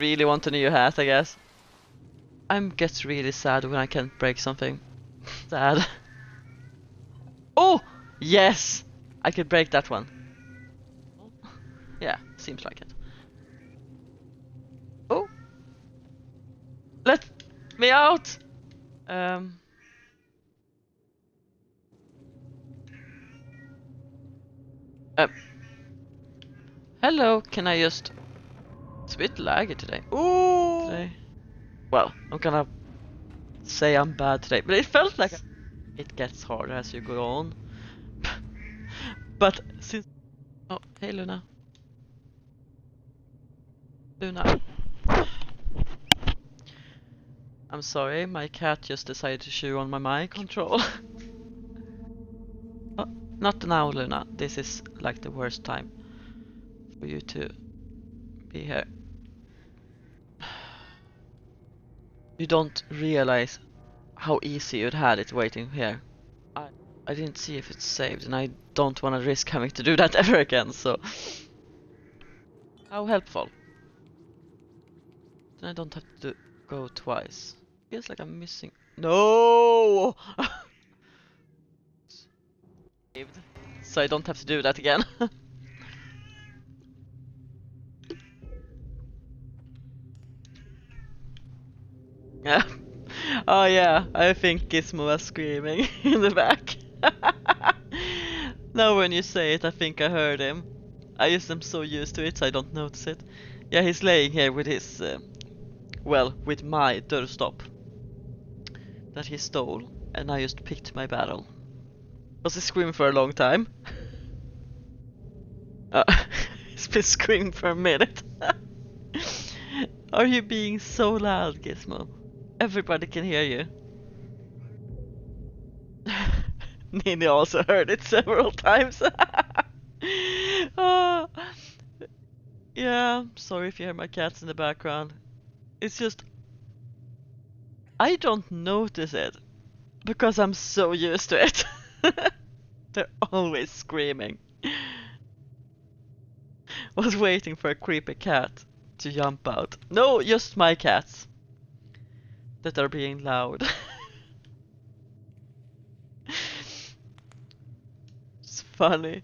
Really want a new hat, I guess. Gets really sad when I can't break something. Sad. Oh! Yes! I could break that one. Yeah, seems like it. Oh! Let me out! Um... Uh, Hello, can I just... It's a bit laggy today. Ooh! Today. Well, I'm gonna say I'm bad today, but it felt like it gets harder as you go on. But since... Oh, hey Luna. Luna. I'm sorry, my cat just decided to chew on my mic control. Oh, not now, Luna. This is like the worst time for you to be here. You don't realize how easy you'd had it waiting here. I didn't see if it's saved, and I don't want to risk having to do that ever again, so... How helpful. Then I don't have to go twice. Feels like I'm missing... No! Saved. So I don't have to do that again. Yeah. Oh yeah, I think Gizmo was screaming in the back. Now when you say it, I think I heard him. I just am so used to it, so I don't notice it. Yeah, he's laying here with his, well, with my doorstop that he stole, and I just picked my battle. Was he screaming for a long time? Uh, he's been screaming for a minute. Are you being so loud, Gizmo? Everybody can hear you. Nini also heard it several times. Oh, yeah, sorry if you hear my cats in the background. It's just, I don't notice it because I'm so used to it. They're always screaming. Was waiting for a creepy cat to jump out. No, just my cats that are being loud. It's funny.